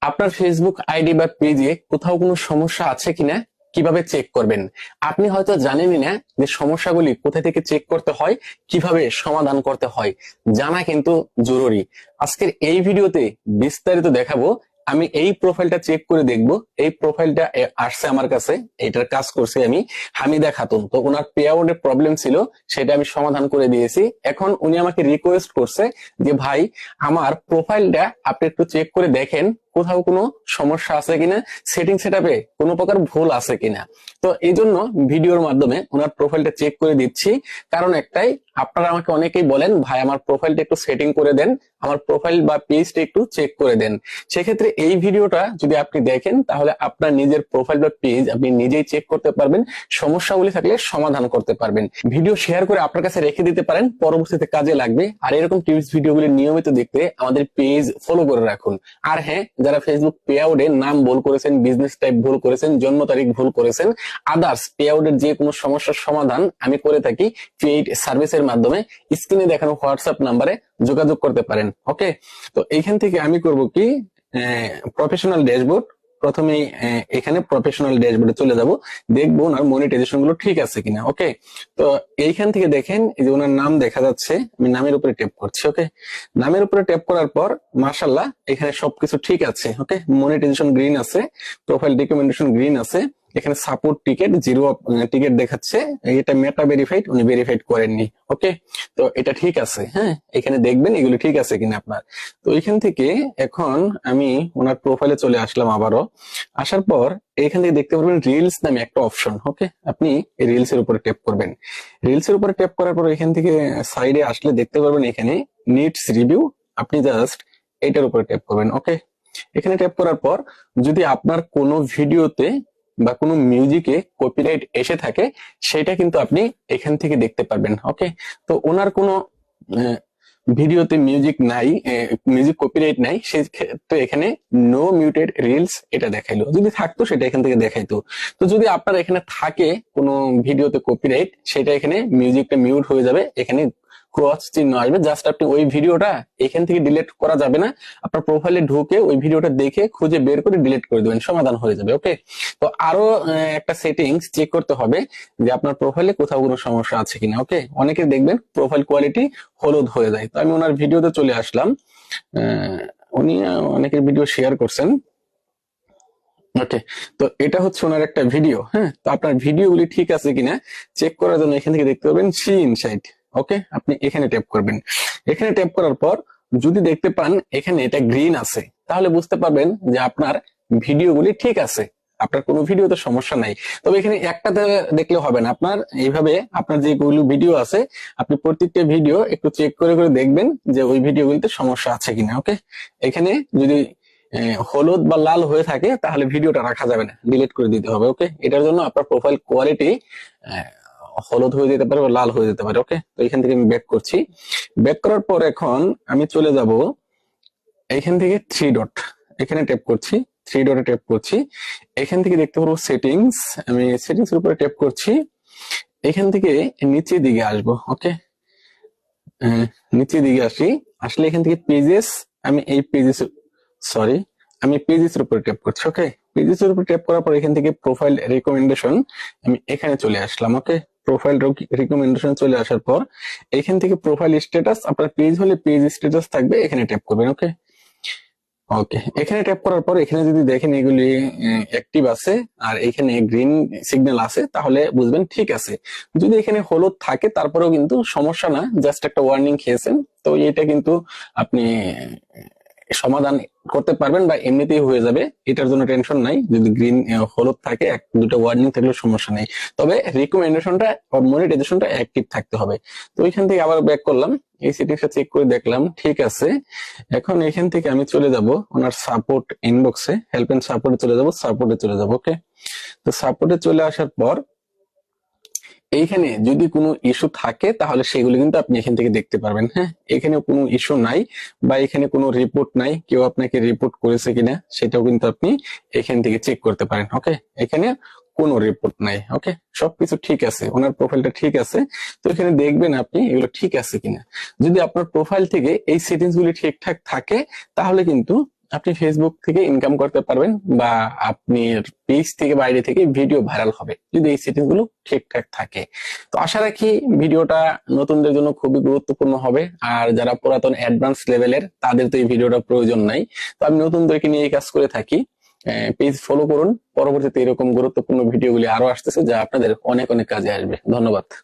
আপনার Facebook ID বা পেজে কোথাও কোনো সমস্যা আছে কিনা কিভাবে চেক করবেন? আপনি হয়তো জানেনই না যে সমস্যাগুলি কোথা থেকে চেক করতে হয়, কিভাবে সমাধান করতে হয়। জানা কিন্তু জরুরি। আজকের এই ভিডিওতে বিস্তারিত দেখাবো। আমি এই প্রোফাইলটা চেক করে দেখব। এই প্রোফাইলটা আসছে আমার কাছে, এটার কাজ করছি আমি, হামিদা খাতুন। তো ওনার পে আউটের প্রবলেম ছিল, সেটা আমি সমাধান করে দিয়েছি। এখন উনি আমাকে রিকোয়েস্ট করছে যে ভাই, আমার প্রোফাইলটা আপনি একটু চেক করে দেখেন কোথাও কোনো সমস্যা আছে কিনা, সেটিং সেটআপে কোনো প্রকার ভুল আছে কিনা। তো এই জন্য ভিডিওর মাধ্যমে ওনার প্রোফাইলটা চেক করে দিচ্ছি। কারণ একটাই, আপনারা আমাকে অনেকেই বলেন ভাই আমার প্রোফাইলটা একটু সেটিং করে দেন, আমার প্রোফাইল বা পেজটা একটু চেক করে দেন। সেক্ষেত্রে এই ভিডিওটা যদি আপনি দেখেন তাহলে আপনার নিজের প্রোফাইল বা পেজ আপনি নিজেই চেক করতে পারবেন, সমস্যাগুলি থাকলে সমাধান করতে পারবেন। ভিডিও শেয়ার করে আপনার কাছে রেখে দিতে পারেন, পরবর্তীতে কাজে লাগবে। আর এরকম টিপস ভিডিওগুলি নিয়মিত দেখতে আমাদের পেজ ফলো করে রাখুন। আর হ্যাঁ, যারা ফেসবুক পে আউটে নাম ভুল করেছেন, বিজনেস টাইপ ভুল করেছেন, জন্ম তারিখ ভুল করেছেন, আদার্স পে আউটের যে কোনো সমস্যার সমাধান আমি করে থাকি পেইড সার্ভিসের মাধ্যমে। স্ক্রিনে দেখানো হোয়াটসঅ্যাপ নাম্বারে যোগাযোগ করতে পারেন। ওকে, তো এইখান থেকে আমি করব কি, প্রফেশনাল ড্যাশবোর্ড। প্রথমে এখানে প্রফেশনাল ড্যাশবোর্ডে চলে যাব, দেখবো ওনার মনিটাইজেশন গুলো ঠিক আছে কিনা। ওকে, তো এইখান থেকে দেখেন এই যে ওনার নাম দেখা যাচ্ছে, আমি নামের উপরে ট্যাপ করছি। ওকে, নামের উপরে ট্যাপ করার পর মাশাআল্লাহ এখানে সবকিছু ঠিক আছে। ওকে, মনিটাইজেশন গ্রিন আছে, প্রোফাইল রিকমেন্ডেশন গ্রিন আছে, এখানে সাপোর্ট টিকেট 0 টিকেট দেখাচ্ছে, এটা মেটা ভেরিফাইড, উনি ভেরিফাইড করেননি। ওকে, তো এটা ঠিক আছে। হ্যাঁ, এখানে দেখবেন এগুলো ঠিক আছে কিনা আপনার। তো এখান থেকে এখন আমি ওনার প্রোফাইলে চলে আসলাম আবারও। আসার পর এখান থেকে দেখতে পারবেন রিলস নামে একটা অপশন। ওকে, আপনি এই রিলস এর উপরে ট্যাপ করবেন। রিলস এর উপরে ট্যাপ করার পর এখান থেকে সাইডে আসলে দেখতে পারবেন এখানে নিডস রিভিউ, আপনি জাস্ট এটার উপরে ট্যাপ করবেন। ওকে, এখানে ট্যাপ করার পর যদি আপনার কোনো ভিডিওতে বা কোনো মিউজিকে কপিরাইট এসে থাকে, সেটা কিন্তু আপনি এখান থেকে দেখতে পারবেন। ওকে, তো ওনার কোনো ভিডিওতে মিউজিক নাই, মিউজিক কপিরাইট নাই, সেক্ষেত্রে এখানে নো মিউটেড রিলস এটা দেখাইলো। যদি থাকতো সেটা এখান থেকে দেখাইতো। তো যদি আপনার এখানে থাকে কোনো ভিডিওতে কপিরাইট, সেটা এখানে মিউজিকটা মিউট হয়ে যাবে, এখানে ক্রস চিহ্ন আসবে। জাস্ট আপনি ওই ভিডিওটা এখান থেকে ডিলিট করা যাবে না, আপনার প্রোফাইলে ঢুকে ওই ভিডিওটা দেখে খুঁজে বের করে ডিলিট করে দেবেন, সমাধান হয়ে যাবে। ওকে, তো আরো একটা সেটিংস চেক করতে হবে যে আপনার প্রোফাইলে কোথাও কোনো সমস্যা আছে কিনা। ওকে, অনেকে দেখবেন প্রোফাইল কোয়ালিটি হলুদ হয়ে যায়। তো আমি ওনার ভিডিওতে চলে আসলাম, উনি অনেকের ভিডিও শেয়ার করছেন। ওকে, তো এটা হচ্ছে ওনার একটা ভিডিও। হ্যাঁ, তো আপনার ভিডিওগুলি ঠিক আছে কিনা চেক করার জন্য এখান থেকে দেখতে পাবেন সি ইনসাইট। ওকে, আপনি এখানে ট্যাপ করবেন। এখানে ট্যাপ করার পর যদি দেখতে পান এখানে এটা গ্রিন আছে, তাহলে বুঝতে পারবেন যে আপনার ভিডিওগুলি ঠিক আছে, আপনার কোনো ভিডিওতে সমস্যা নাই। তবে এখানে একটাতে দেখলে হবে না, আপনার এইভাবে আপনার যেগুলো ভিডিও আছে আপনি প্রত্যেকটা ভিডিও একটু চেক করে করে দেখবেন যে ওই ভিডিওগুলিতে সমস্যা আছে কিনা। ওকে, এখানে যদি হলুদ বা লাল হয়ে থাকে তাহলে ভিডিওটা রাখা যাবে না, ডিলিট করে দিতে হবে। ওকে, এটার জন্য আপনার প্রোফাইল কোয়ালিটি হলুদ হয়ে যেতে পারে বা লাল হয়ে যেতে পারে। ওকে, তো এখান থেকে আমি ব্যাক করছি। ব্যাক করার পর এখন আমি চলে যাব এখান থেকে থ্রি ডট, এখানে ট্যাপ করছি, থ্রি ডটে ট্যাপ করছি। এখান থেকে দেখতে পারবো সেটিংস, আমি সেটিংস এর উপরে ট্যাপ করছি। এখান থেকে নিচের দিকে আসবো। ওকে, নিচের দিকে আসি, আসলে এখান থেকে পেজেস, আমি এই পেজেস, সরি, আমি পেজেস এর উপরে ট্যাপ করছি। ওকে, পেজেস এর উপর ট্যাপ করার পর এখান থেকে প্রোফাইল রিকমেন্ডেশন, আমি এখানে চলে আসলাম। ওকে, প্রোফাইল রিকমেন্ডেশন চলে আসার পর এখান থেকে প্রোফাইল স্ট্যাটাস, আপনার পেজ হলে পেজ স্ট্যাটাস থাকবে, এখানে ট্যাপ করবেন। ওকে, ওকে, এখানে ট্যাপ করার পর এখানে যদি দেখেন এগুলি অ্যাক্টিভ আছে আর এখানে গ্রিন সিগন্যাল আছে, তাহলে বুঝবেন ঠিক আছে। যদি এখানে হলুদ থাকে তারপরেও কিন্তু সমস্যা না, জাস্ট একটা ওয়ার্নিং খেয়েছেন, তো এটা কিন্তু আপনি সমাধান করতে পারবেন বা এমনিতেই হয়ে যাবে, এটার জন্য টেনশন নাই। যদি গ্রিন হলুদ থাকে, এক দুটো ওয়ার্নিং থাকলে সমস্যা নেই, তবে রিকমেন্ডেশনটা মনিটাইজেশনটা অ্যাক্টিভ থাকতে হবে। তো এখান থেকে আবার ব্যাক করলাম, এই সেটিংসটা চেক করে দেখলাম ঠিক আছে। এখন এখান থেকে আমি চলে যাব ওনার সাপোর্ট ইনবক্সে, হেল্প এন্ড সাপোর্টে চলে যাব, সাপোর্টে চলে যাব। ওকে, তো সাপোর্টে চলে আসার পর এইখানে যদি কোনো ইস্যু থাকে তাহলে সেগুলো কিন্তু আপনি এখান থেকে দেখতে পারবেন। হ্যাঁ, এখানে কোনো ইস্যু নাই বা এখানে কোনো রিপোর্ট নাই, কেউ আপনাকে রিপোর্ট করেছে কিনা সেটাও কিন্তু আপনি এখান থেকে চেক করতে পারেন। ওকে, এখানে কোনো রিপোর্ট নাই। ওকে, সবকিছু ঠিক আছে, ওনার প্রোফাইলটা ঠিক আছে। তো এখানে দেখবেন আপনি এগুলো ঠিক আছে কিনা। যদি আপনার প্রোফাইল থেকে এই সেটিংস গুলি ঠিকঠাক থাকে তাহলে কিন্তু আপনি ফেসবুক থেকে ইনকাম করতে পারবেন, বা আপনার পেজ থেকে বাইরে থেকে ভিডিও ভাইরাল হবে যদি এই সেটিংস গুলো ঠিকঠাক থাকে। তো আশা রাখি ভিডিওটা নতুনদের জন্য খুবই গুরুত্বপূর্ণ হবে, আর যারা পুরাতন অ্যাডভান্স লেভেলের তাদের তো এই ভিডিওটা প্রয়োজন নাই। তো আমি নতুনদেরকে নিয়ে এই কাজ করে থাকি। পেজ ফলো করুন, পরবর্তীতে এরকম গুরুত্বপূর্ণ ভিডিওগুলি আরো আসতেছে যা আপনাদের অনেক অনেক কাজে আসবে। ধন্যবাদ।